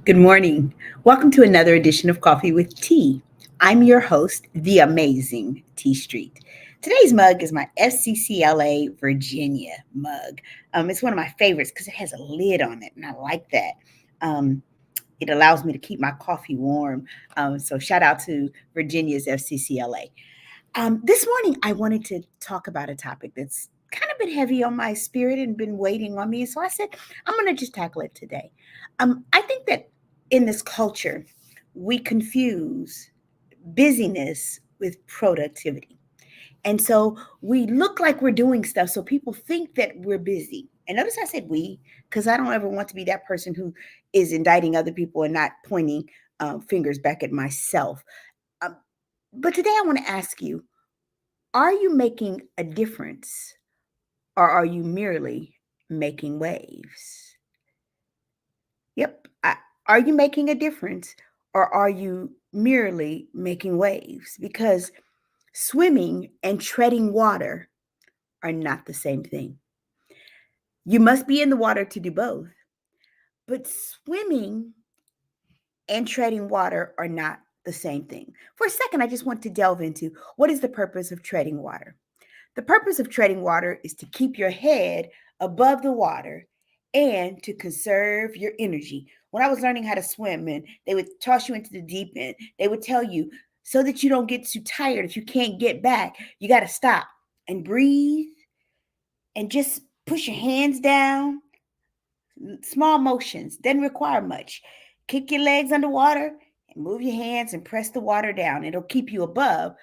Good morning. Welcome to another edition of Coffee with Tea. I'm your host, the amazing T Street. Today's mug is my FCCLA Virginia mug. It's one of my favorites because it has a lid on it, and I like that. Um, it allows me to keep my coffee warm. So shout out to Virginia's FCCLA. This morning, I wanted to talk about a topic that's kind of been heavy on my spirit and been waiting on me. So I said, I'm going to just tackle it today. I think that in this culture, we confuse busyness with productivity. And so we look like we're doing stuff. So people think that we're busy. And notice I said we, because I don't ever want to be that person who is indicting other people and not pointing fingers back at myself. Um, but today I want to ask you, are you making a difference or are you merely making waves? Yep. Are you making a difference or are you merely making waves? Because swimming and treading water are not the same thing. You must be in the water to do both, but swimming and treading water are not the same thing. For a second, I just want to delve into what is the purpose of treading water? The purpose of treading water is to keep your head above the water and to conserve your energy. When I was learning how to swim and they would toss you into the deep end, they would tell you so that you don't get too tired. If you can't get back, you got to stop and breathe and just push your hands down. Small motions, doesn't require much. Kick your legs underwater and move your hands and press the water down. It'll keep you above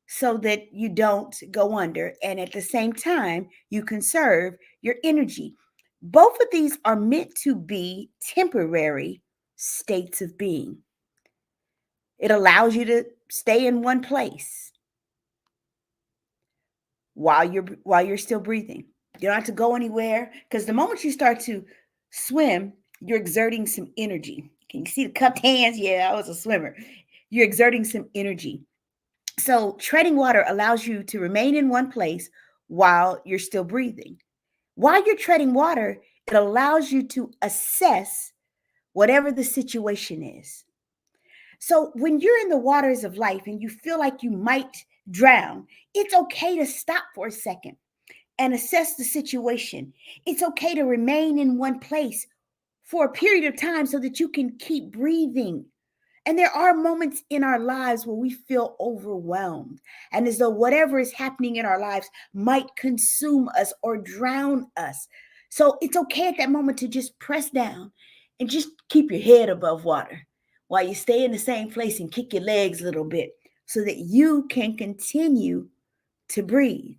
so that you don't go under. And at the same time, you conserve your energy. Both of these are meant to be temporary states of being. It allows you to stay in one place while you're still breathing. You don't have to go anywhere because the moment you start to swim, you're exerting some energy. Can you see the cupped hands? Yeah, I was a swimmer. You're exerting some energy. So, treading water allows you to remain in one place while you're still breathing. While you're treading water, it allows you to assess whatever the situation is. So, when you're in the waters of life and you feel like you might drown, it's okay to stop for a second and assess the situation. It's okay to remain in one place for a period of time so that you can keep breathing. And there are moments in our lives where we feel overwhelmed and as though whatever is happening in our lives might consume us or drown us. So it's okay at that moment to just press down and just keep your head above water while you stay in the same place and kick your legs a little bit so that you can continue to breathe.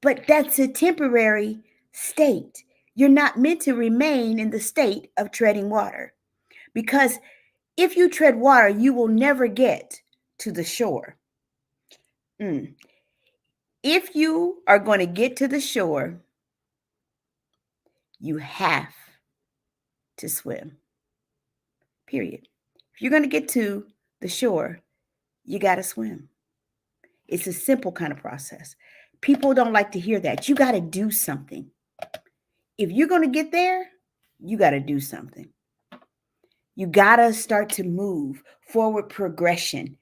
But that's a temporary state. You're not meant to remain in the state of treading water because if you tread water, you will never get to the shore. Mm. If you are going to get to the shore, you have to swim. Period. If you're going to get to the shore, you got to swim. It's a simple kind of process. People don't like to hear that. You got to do something. If you're going to get there, you got to do something. You got to start to move forward progression.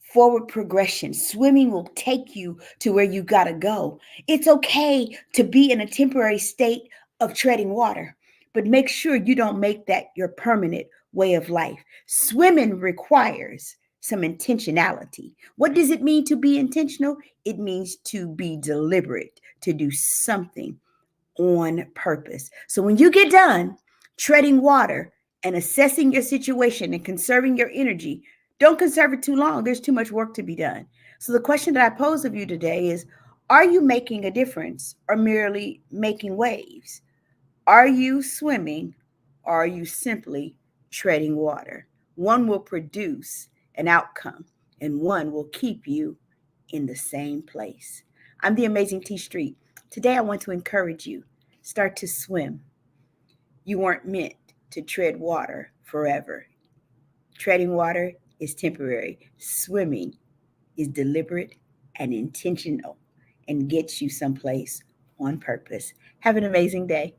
Forward progression. Swimming will take you to where you got to go. It's okay to be in a temporary state of treading water, but make sure you don't make that your permanent way of life. Swimming requires some intentionality. What does it mean to be intentional? It means to be deliberate, to do something on purpose. So when you get done treading water and assessing your situation and conserving your energy, don't conserve it too long. There's too much work to be done. So the question that I pose of you today is, are you making a difference or merely making waves? Are you swimming or are you simply treading water? One will produce an outcome and one will keep you in the same place. I'm the amazing T Street. Today I want to encourage you. Start to swim. You weren't meant to tread water forever. Treading water is temporary. Swimming is deliberate and intentional and gets you someplace on purpose. Have an amazing day.